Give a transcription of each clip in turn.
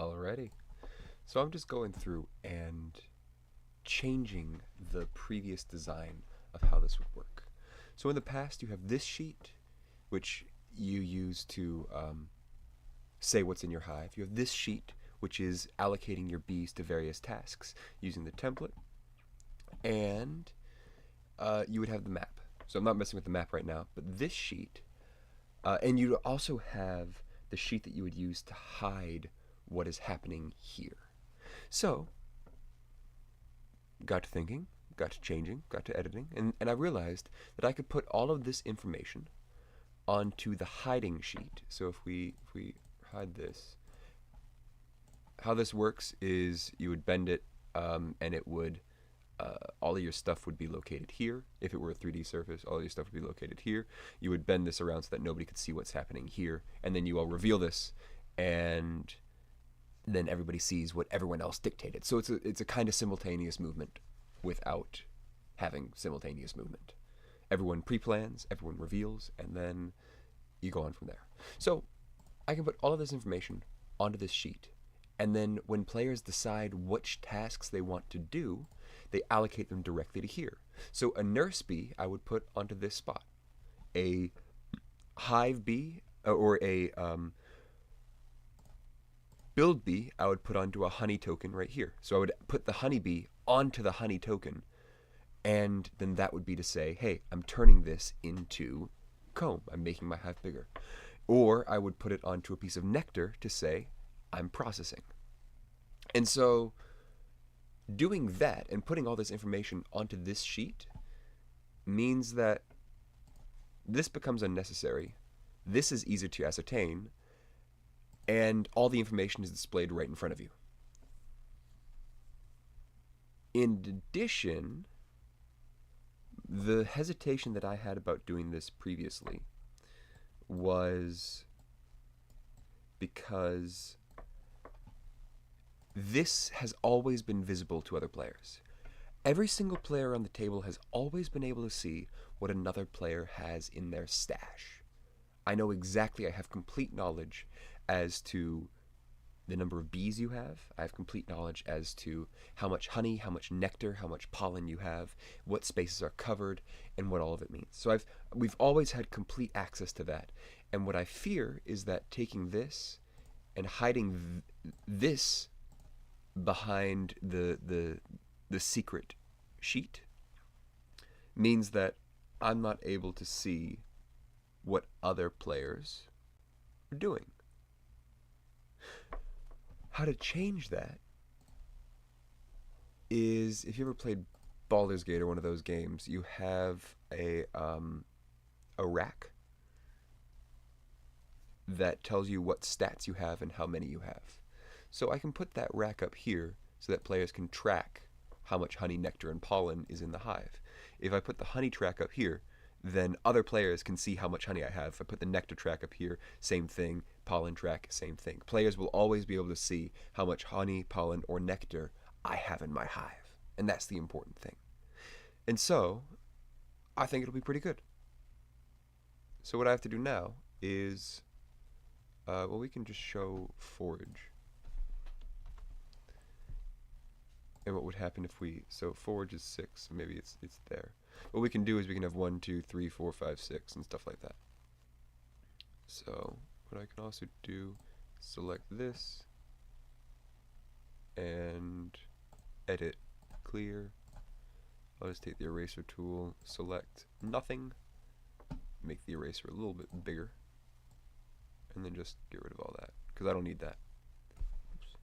Alrighty. So I'm just going through and changing the previous design of how this would work. So in the past, you have this sheet, which you use to say what's in your hive. You have this sheet, which is allocating your bees to various tasks using the template. And you would have the map. So I'm not messing with the map right now, but this sheet, and you'd also have the sheet that you would use to hide what is happening here. So, got to thinking, got to changing, got to editing, and I realized that I could put all of this information onto the hiding sheet. So if we hide this, how this works is you would bend it, and it would all of your stuff would be located here. If it were a 3D surface, all of your stuff would be located here. You would bend this around so that nobody could see what's happening here, and then you all reveal this, and then everybody sees what everyone else dictated. So it's a kind of simultaneous movement without having simultaneous movement. Everyone pre-plans, everyone reveals, and then you go on from there. So I can put all of this information onto this sheet, and then when players decide which tasks they want to do, they allocate them directly to here. So a nurse bee I would put onto this spot. A hive bee or a build bee I would put onto a honey token right here. So I would put the honey bee onto the honey token, and then that would be to say, hey, I'm turning this into comb. I'm making my hive bigger. Or I would put it onto a piece of nectar to say, I'm processing. And so doing that and putting all this information onto this sheet means that this becomes unnecessary. This is easier to ascertain, and all the information is displayed right in front of you. In addition, the hesitation that I had about doing this previously was because this has always been visible to other players. Every single player on the table has always been able to see what another player has in their stash. I know exactly, I have complete knowledge as to the number of bees you have. I have complete knowledge as to how much honey, how much nectar, how much pollen you have, what spaces are covered, and what all of it means. So we've always had complete access to that. And what I fear is that taking this and hiding this behind the secret sheet means that I'm not able to see what other players are doing. How to change that is, if you ever played Baldur's Gate or one of those games, you have a rack that tells you what stats you have and how many you have. So I can put that rack up here so that players can track how much honey, nectar, and pollen is in the hive. If I put the honey track up here, then other players can see how much honey I have. If I put the nectar track up here, same thing. Pollen track, same thing. Players will always be able to see how much honey, pollen, or nectar I have in my hive. And that's the important thing. And so, I think it'll be pretty good. So what I have to do now is, well, we can just show forage. And what would happen if we, so forage is 6, so maybe it's there. What we can do is we can have 1, 2, 3, 4, 5, 6, and stuff like that. So what I can also do, select this, and edit, clear. I'll just take the eraser tool, select nothing, make the eraser a little bit bigger, and then just get rid of all that, because I don't need that. Oops.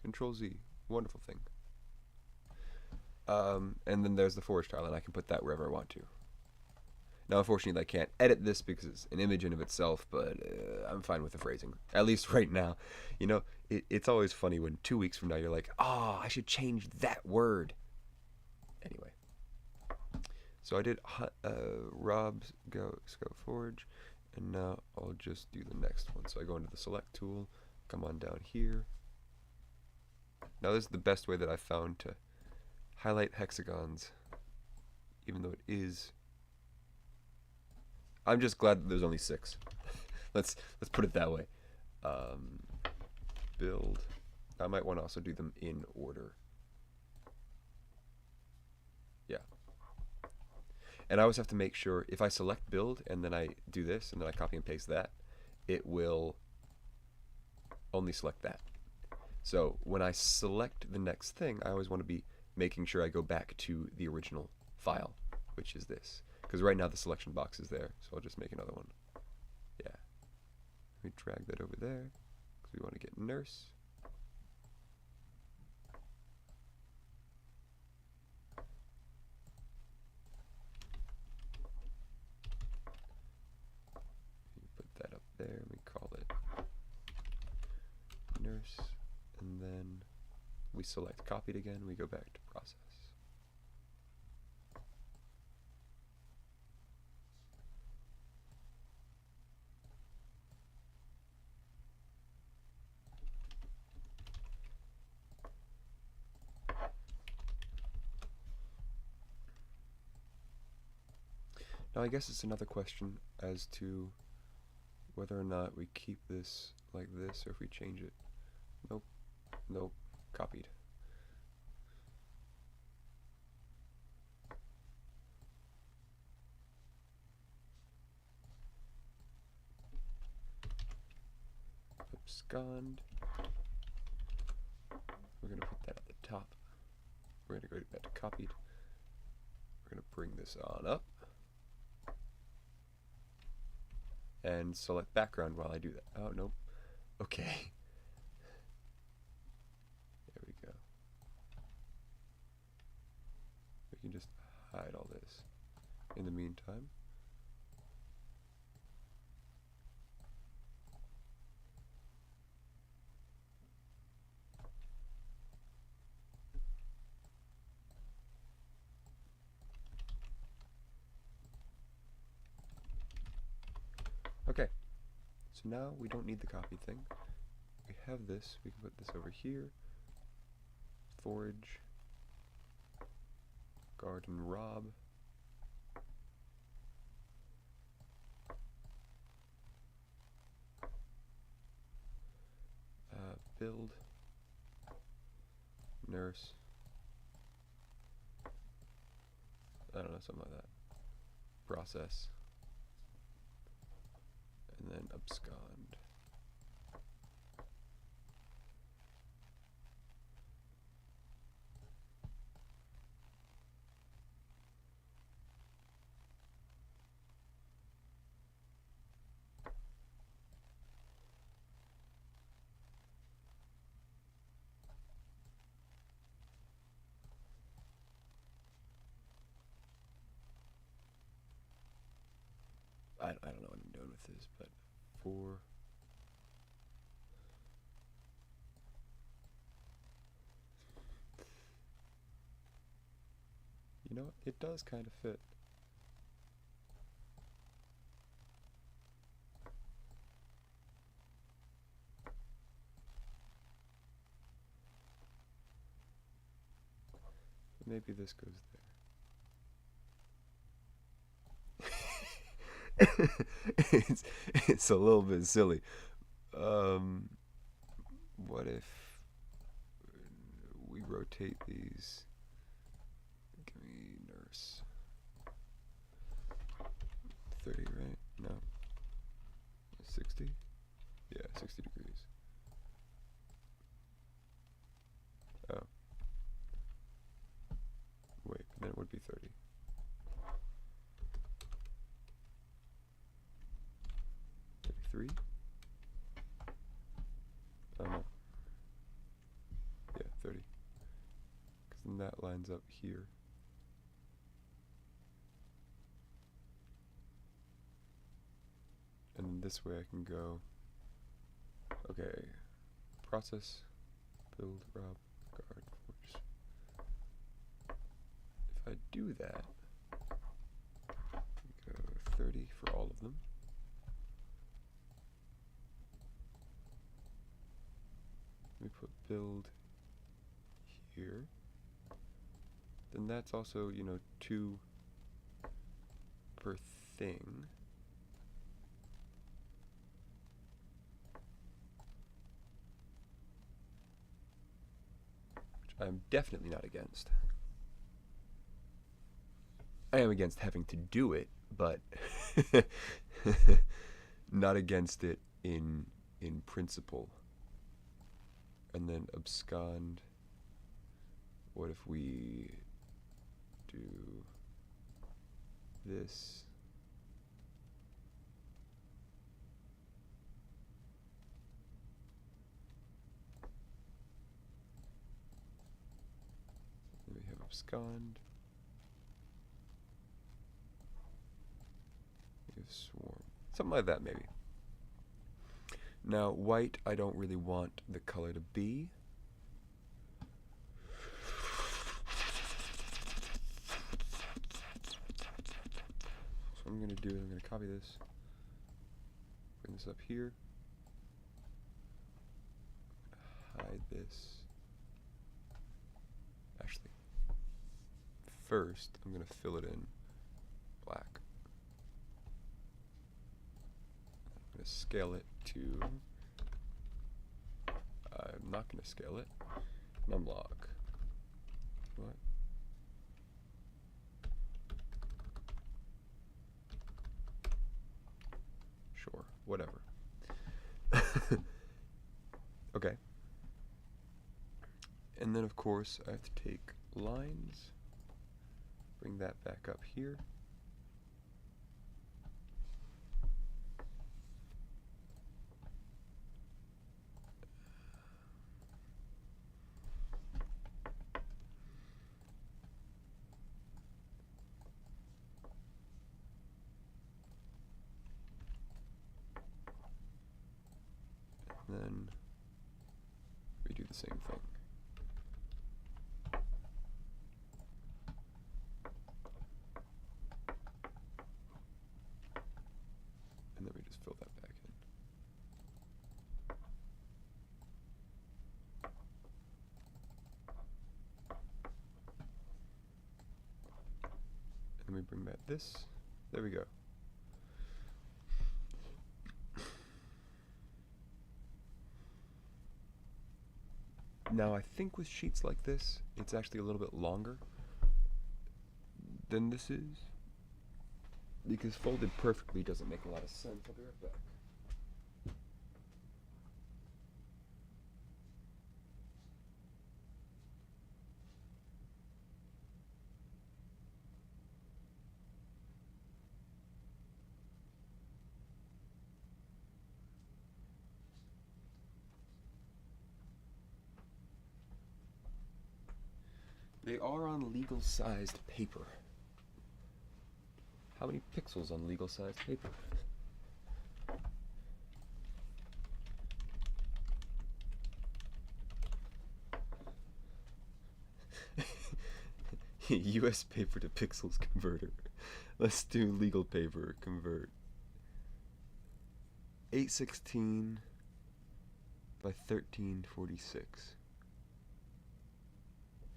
Control Z. Wonderful thing. And then there's the forage tile, and I can put that wherever I want to. Now, unfortunately, I can't edit this because it's an image in of itself, but I'm fine with the phrasing, at least right now. You know, it's always funny when 2 weeks from now you're like, oh, I should change that word. Anyway, so I did Rob's go forage, and now I'll just do the next one. So I go into the select tool, come on down here. Now this is the best way that I've found to highlight hexagons, even though it is. I'm just glad that there's only 6. let's put it that way, build. I might want to also do them in order. Yeah. And I always have to make sure if I select build and then I do this and then I copy and paste that, it will only select that. So when I select the next thing, I always want to be making sure I go back to the original file, which is this. Because right now the selection box is there, so I'll just make another one. Yeah. Let me drag that over there, because we want to get nurse. Put that up there, and we call it nurse, and then we select copied again, we go back to process. Now I guess it's another question as to whether or not we keep this like this or if we change it. Nope. Nope. Copied. Abscond. We're going to put that at the top. We're going to go back to copied. We're going to bring this on up. And select background while I do that. Oh, nope. Okay. There we go. We can just hide all this in the meantime. Okay, so now we don't need the copy thing. We have this, we can put this over here. Forage, garden rob. Build, nurse. I don't know, something like that. Process. And then abscond. I don't know what I'm doing with this, but for you know, it does kind of fit. Maybe this goes there. it's a little bit silly. What if we rotate these? Give me nurse. 30, right? No. 60? Yeah, 60 degrees. Oh. Wait, then it would be 30. Three? Oh no. Yeah, 30. Because then that lines up here. And then this way I can go, okay, process, build, rob, guard, force. If I do that, go 30 for all of them. We put build here. Then that's also, you know, 2 per thing. I'm definitely not against. I am against having to do it, but not against it in principle. And then abscond. What if we do this? Then we have abscond. We have swarm. Something like that, maybe. Now, white, I don't really want the color to be. So what I'm going to do is I'm going to copy this, bring this up here, hide this. Actually, first, I'm going to fill it in black. I'm going to scale it to, I'm not going to scale it, numlock. What? Sure, whatever. Okay. And then of course I have to take lines, bring that back up here. And then we do the same thing. And then we just fill that back in. And then we bring back this. There we go. Now I think with sheets like this, it's actually a little bit longer than this is, because folded perfectly doesn't make a lot of sense. I'll be right back. They are on legal-sized paper. How many pixels on legal-sized paper? US paper to pixels converter. Let's do legal paper convert. 816 by 1346.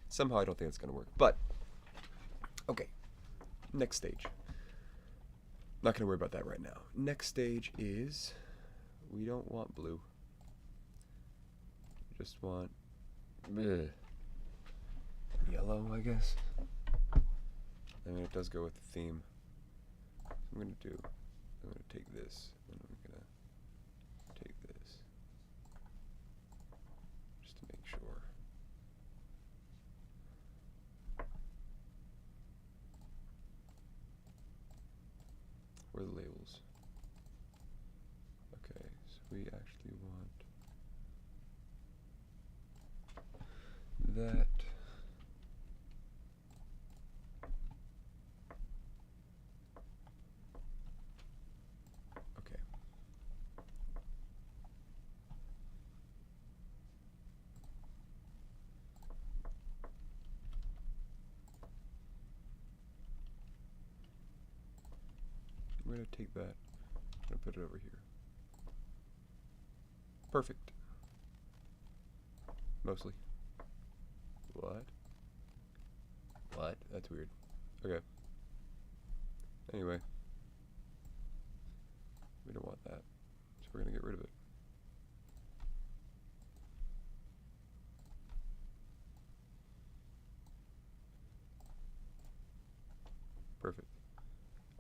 Somehow I don't think it's going to work, but okay. Next stage. Not going to worry about that right now. Next stage is we don't want blue. Just want yellow, I guess. I mean, it does go with the theme. So I'm going to take this, and I'm going to take this, just to make sure. Where are the labels? Okay, so we actually want that. Okay. I'm going to take that, I'm going to put it over here. Perfect. Mostly. What? What? That's weird. Okay. Anyway. We don't want that, so we're going to get rid of it.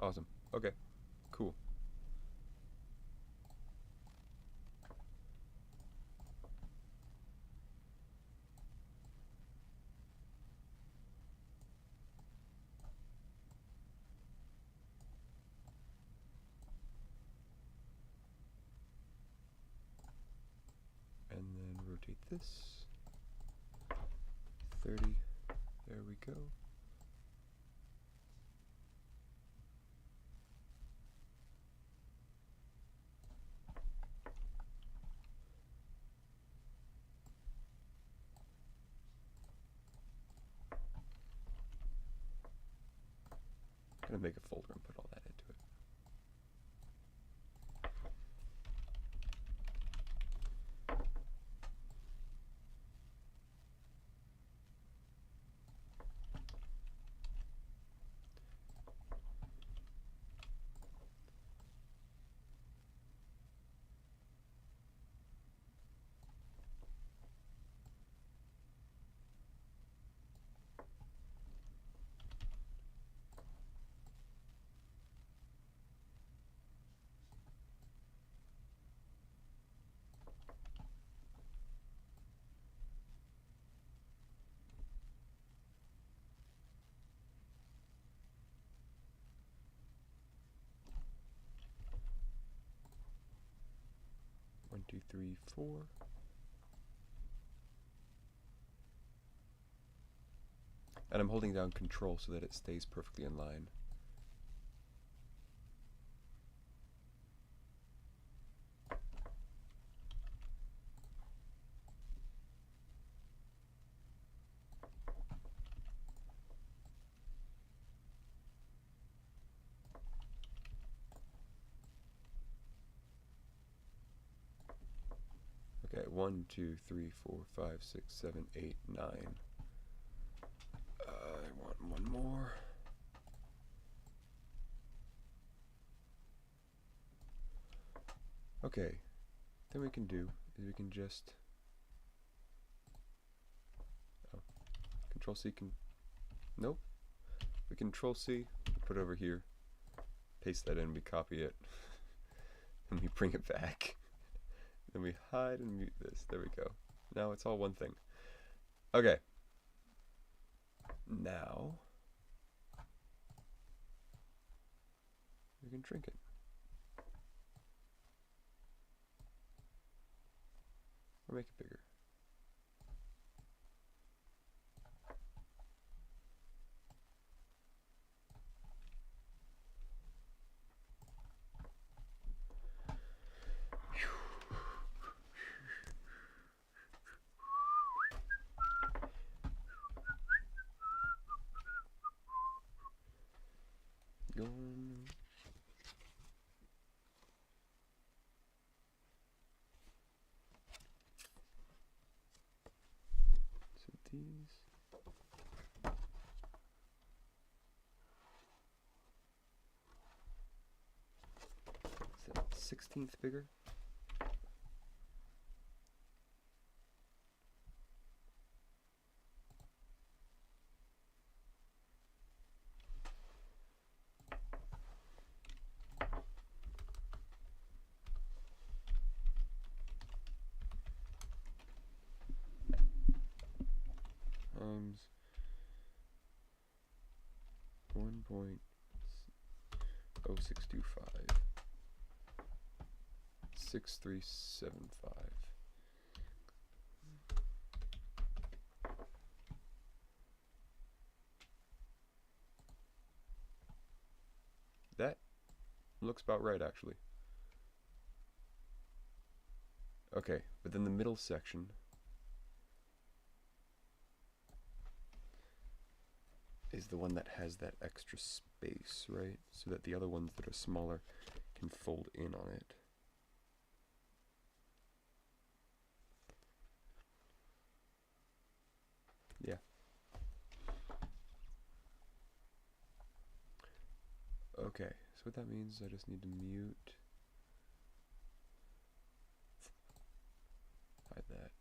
Awesome. Okay, cool. And then rotate this 30. There we go. I'm gonna make a folder and put all that into it. One, two, three, four. And I'm holding down Control so that it stays perfectly in line. Okay, 1, 2, 3, 4, 5, 6, 7, 8, 9. I want one more. Okay, then we can do is we can just Control C can nope. We Control C, put it over here, paste that in, we copy it, and we bring it back. Then we hide and mute this. There we go. Now it's all one thing. Okay. Now we can shrink it. Or make it bigger. Going. So these. Is that 1/16 bigger? Times 1.0625 6375. That looks about right, actually. Okay, but then the middle section is the one that has that extra space, right? So that the other ones that are smaller can fold in on it. Yeah. Okay, so what that means is I just need to mute. Hide that.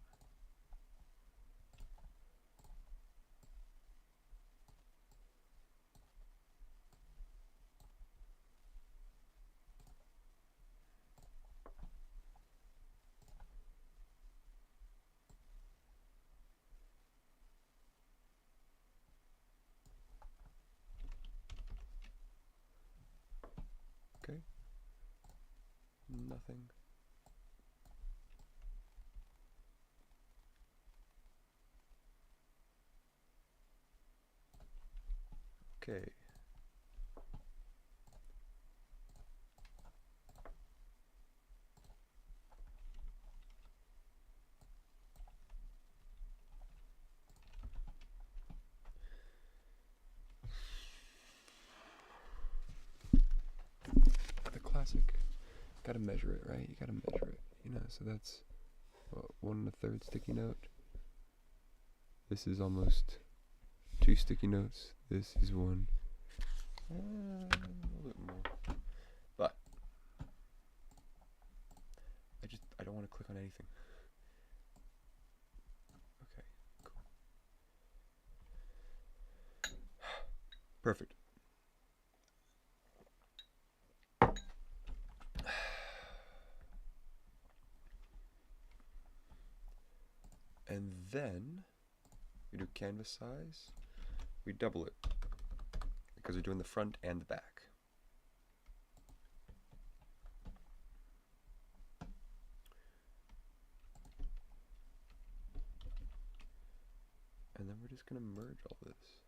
nothing. Okay. The classic. Gotta measure it, right? You gotta measure it. You know, so that's 1 1/3 sticky note. This is almost 2 sticky notes. This is 1. A little bit more. But I don't want to click on anything. Okay, cool. Perfect. And then we do canvas size. We double it because we're doing the front and the back. And then we're just going to merge all this.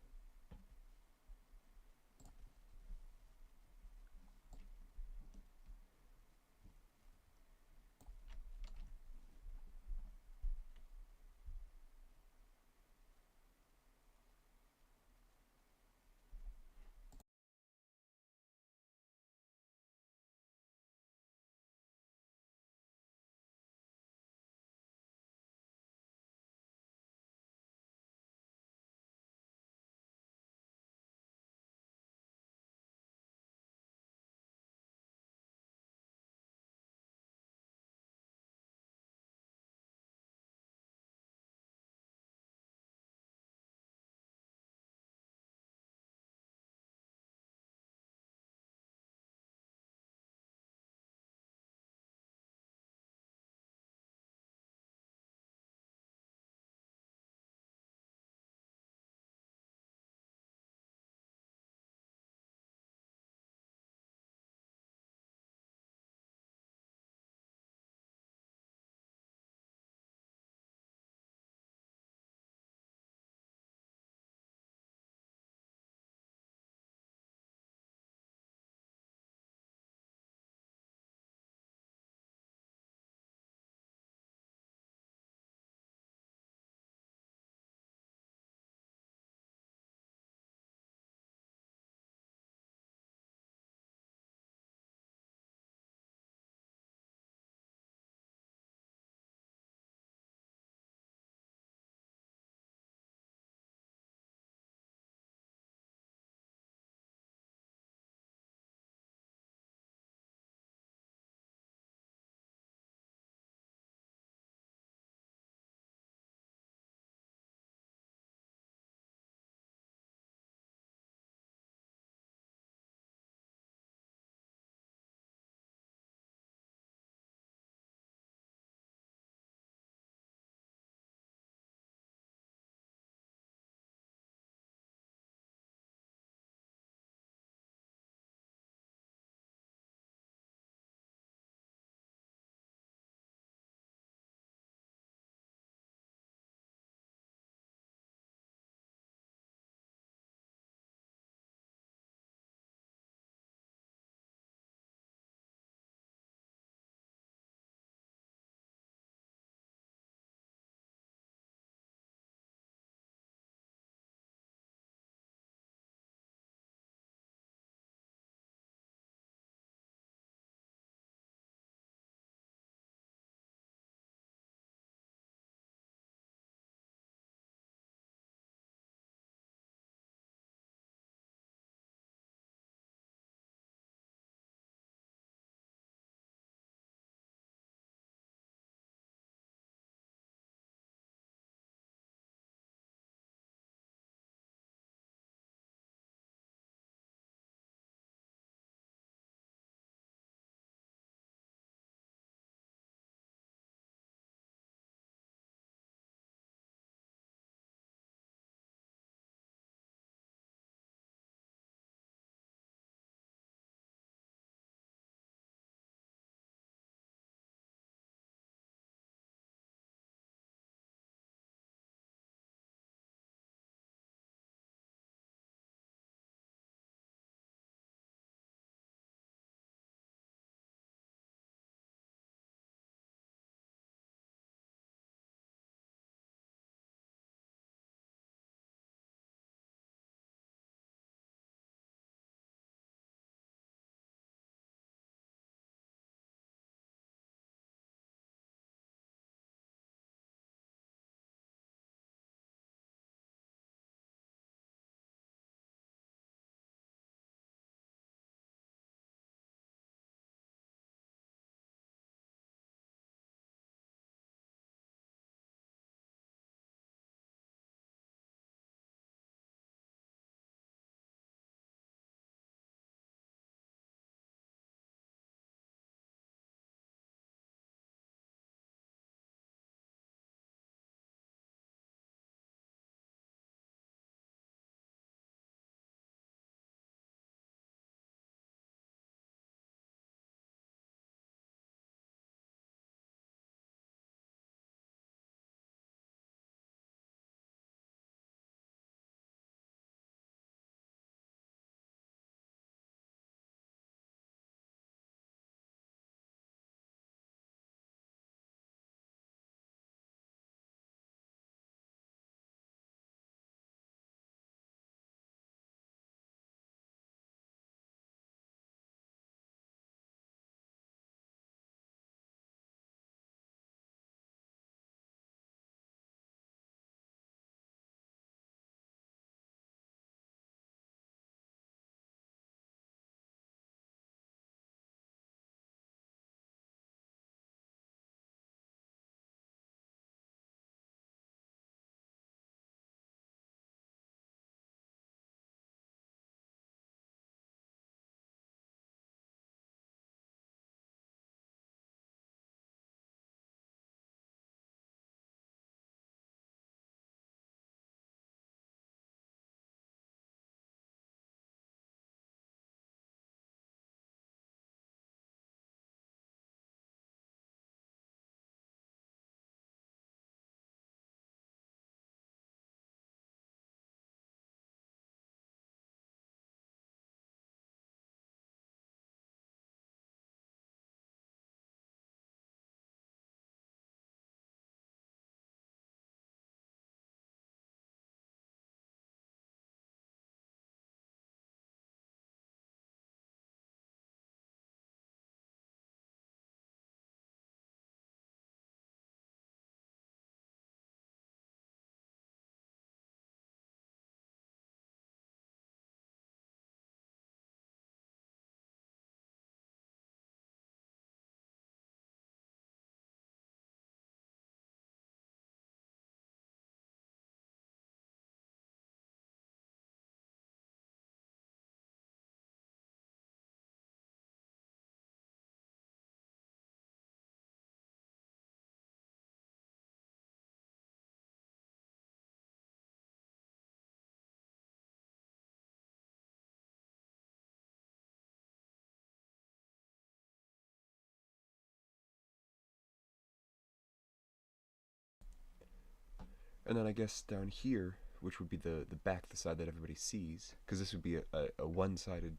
And then I guess down here, which would be the back, the side that everybody sees, because this would be a one-sided,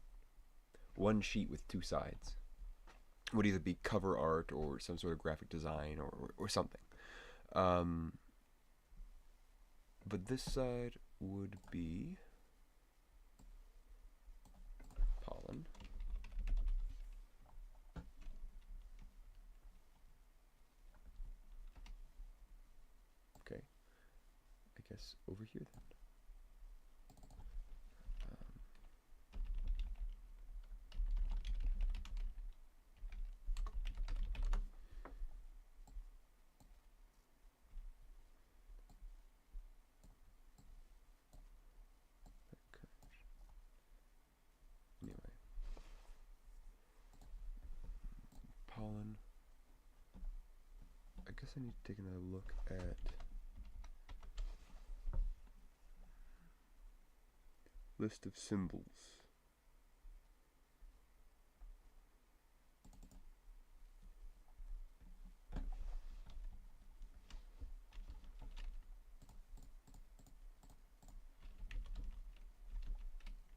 one sheet with two sides. Would either be cover art or some sort of graphic design or something. But this side would be pollen. Okay, I guess over here then. Anyway, pollen. I guess I need to take another look at list of symbols.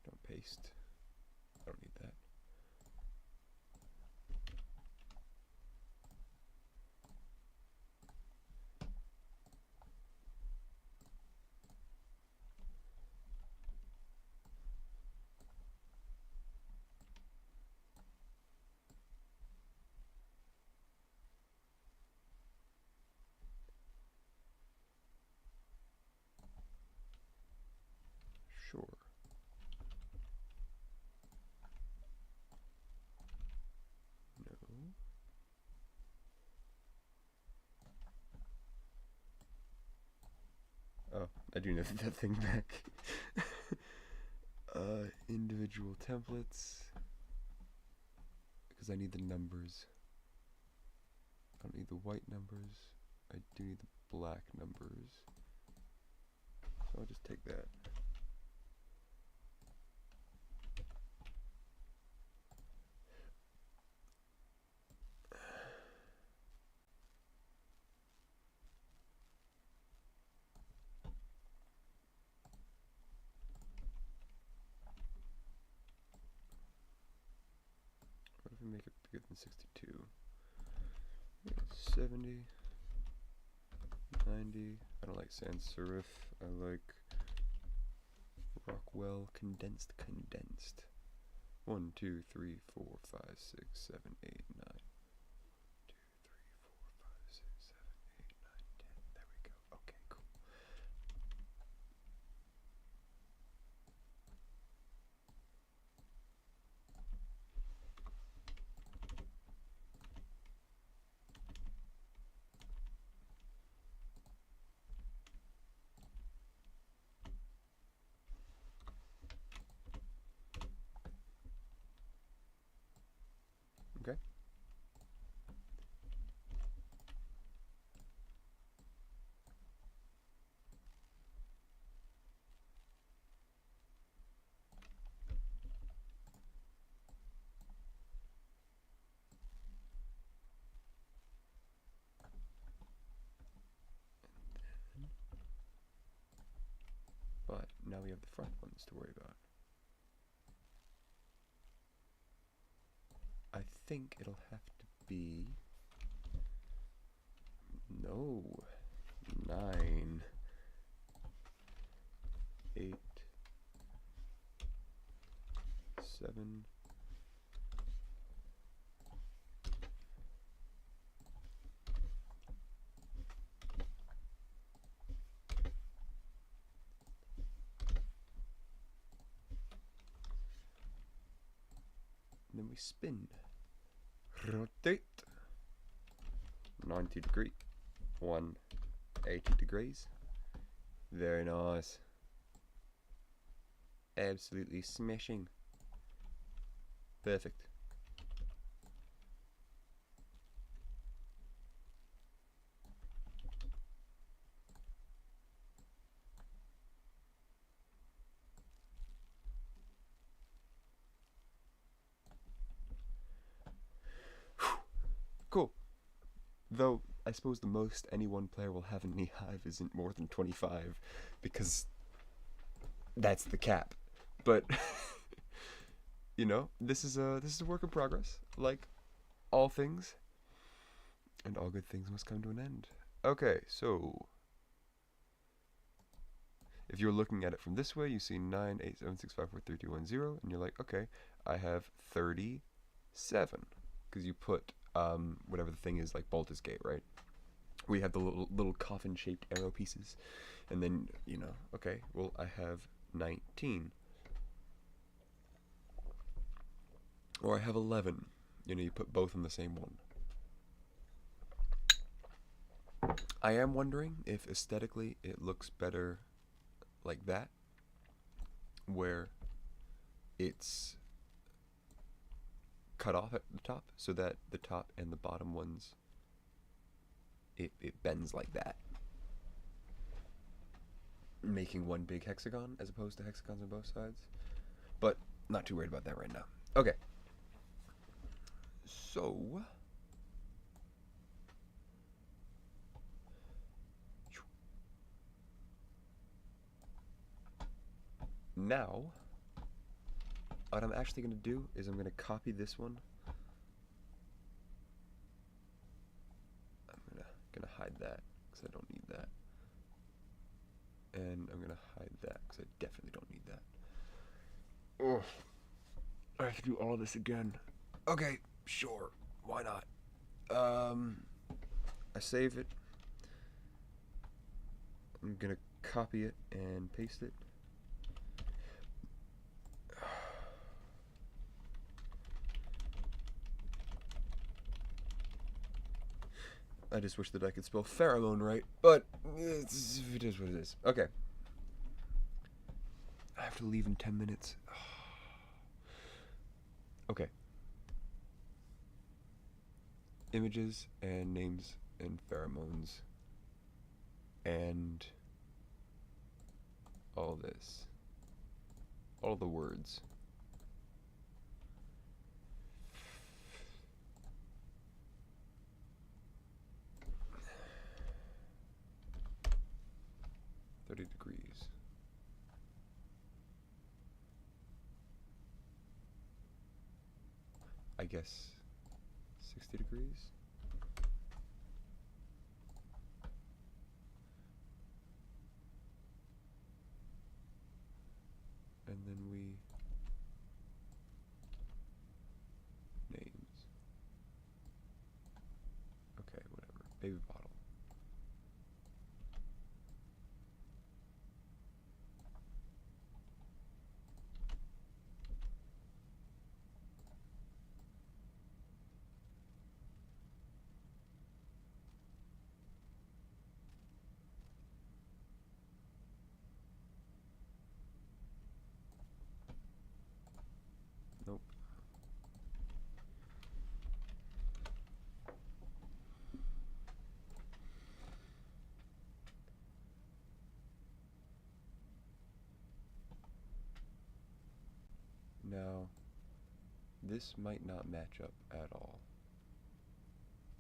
Don't paste. I don't need that. Sure. No. Oh, I do know that thing back. Individual templates. Because I need the numbers. I don't need the white numbers. I do need the black numbers. So I'll just take that. What if we make it bigger than 62? 70, 90. I don't like sans serif. I like Rockwell condensed. 1, 2, 3, 4, 5, 6, 7, 8, 9. 2, 3, 4, 5, 6, 7, 8, 9, 10. There we go. Okay, cool. Okay. But now we have the front ones to worry about. I think it'll have to be, no, 9, 8, 7, 'and then we spin, rotate, 90 degree, 180 degrees. Very nice. Absolutely smashing. Perfect. Cool. Though I suppose the most any one player will have in Knee Hive isn't more than 25, because that's the cap. But you know, this is a work in progress, like all things, and all good things must come to an end. Okay, so if you're looking at it from this way, you see 9, 8, 7, 6, 5, 4, 3, 2, 1, 0, and you're like, okay, I have 37, because you put whatever the thing is, like Baldur's Gate, right? We have the little coffin-shaped arrow pieces, and then, you know, okay, well, I have 19, or I have 11. You know, you put both in the same one. I am wondering if aesthetically it looks better like that, where it's cut off at the top, so that the top and the bottom ones, it bends like that, making one big hexagon as opposed to hexagons on both sides. But not too worried about that right now. Okay, so now what I'm actually going to do is I'm going to copy this one. I'm gonna hide that because I don't need that, and I'm gonna hide that because I definitely don't need that. Ugh. I have to do all this again. Okay, sure, why not? I save it. I'm gonna copy it and paste it. I just wish that I could spell pheromone right, but it is what it is. Okay. I have to leave in 10 minutes. Okay. Images and names and pheromones and all this. All the words. $30. I guess 60 degrees. And then we names. Okay, whatever. Baby bottle. Nope. Now, this might not match up at all,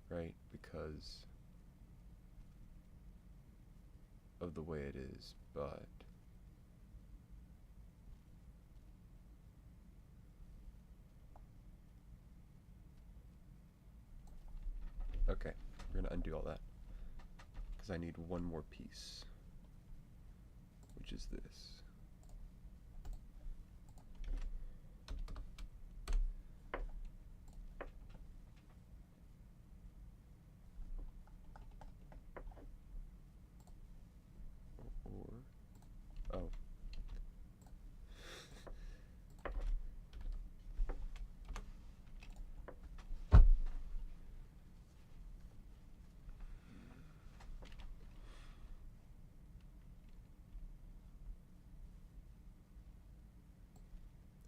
right? Because of the way it is, but okay, we're gonna undo all that because I need one more piece, which is this. Or, oh.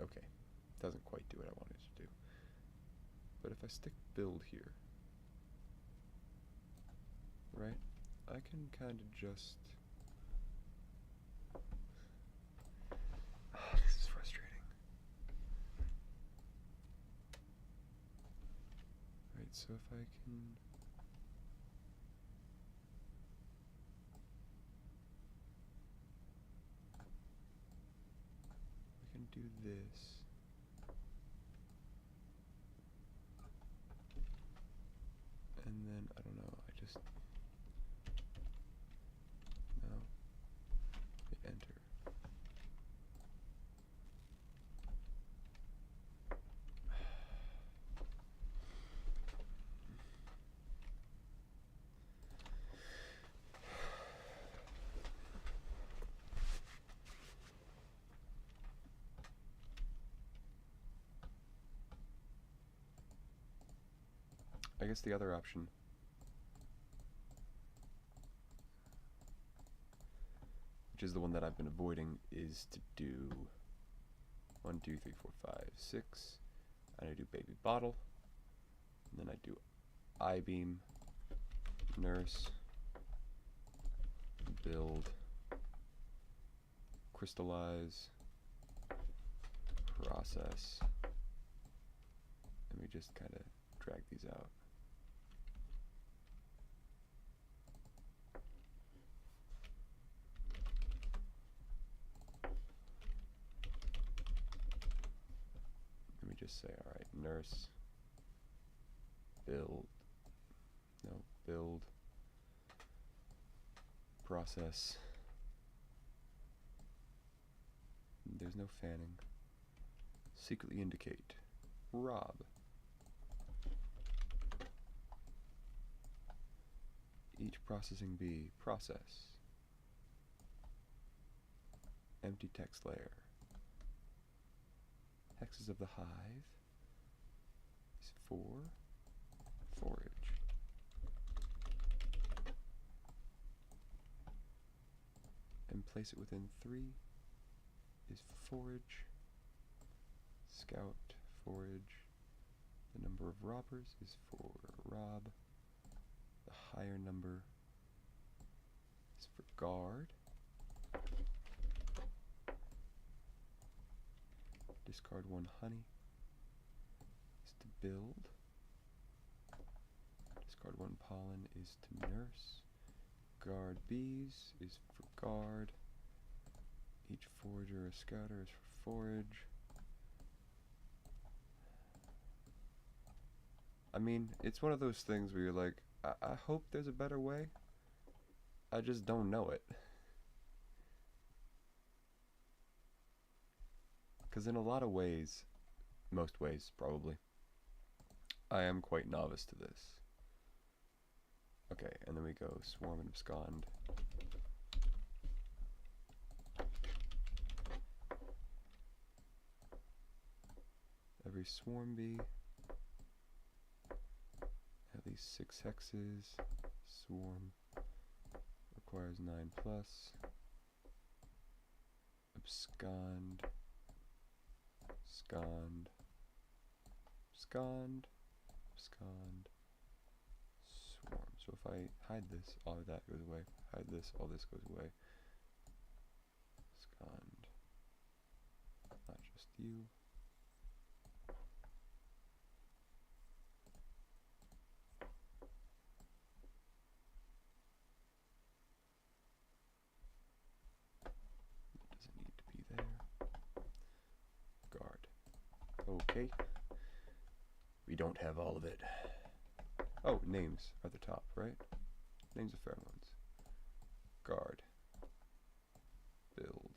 Okay, doesn't quite do what I wanted to do. But if I stick build here, right, I can kind of just... Oh, this is frustrating. Right, so if I can... do this. And then, I don't know, I just, no, hit enter. I guess the other option which is the one that I've been avoiding, is to do 1, 2, 3, 4, 5, 6, and I do baby bottle, and then I do I-beam, nurse, build, crystallize, process, and we just kind of drag these out. Let me just say, all right, nurse, build, no, build, process. There's no fanning. Secretly indicate, rob. Each processing bee, process. Empty text layer. Hexes of the hive is 4, forage. And place it within 3 is forage. Scout, forage. The number of robbers is 4, rob. The higher number is for guard. Discard 1 honey is to build. Discard 1 pollen is to nurse. Guard bees is for guard. Each forager or scouter is for forage. I mean, it's one of those things where you're like, I hope there's a better way. I just don't know it. Because in a lot of ways, most ways probably, I am quite novice to this. Okay, and then we go swarm and abscond. Every swarm bee, at least 6 hexes. Swarm requires 9+. Abscond. Abscond. Abscond. Abscond. Swarm. So if I hide this, all of that goes away. Hide this, all this goes away. Abscond. Not just you. Doesn't need to be there. Guard. Okay. We don't have all of it. Oh, names are the top, right? Names of pheromones. Guard. Build.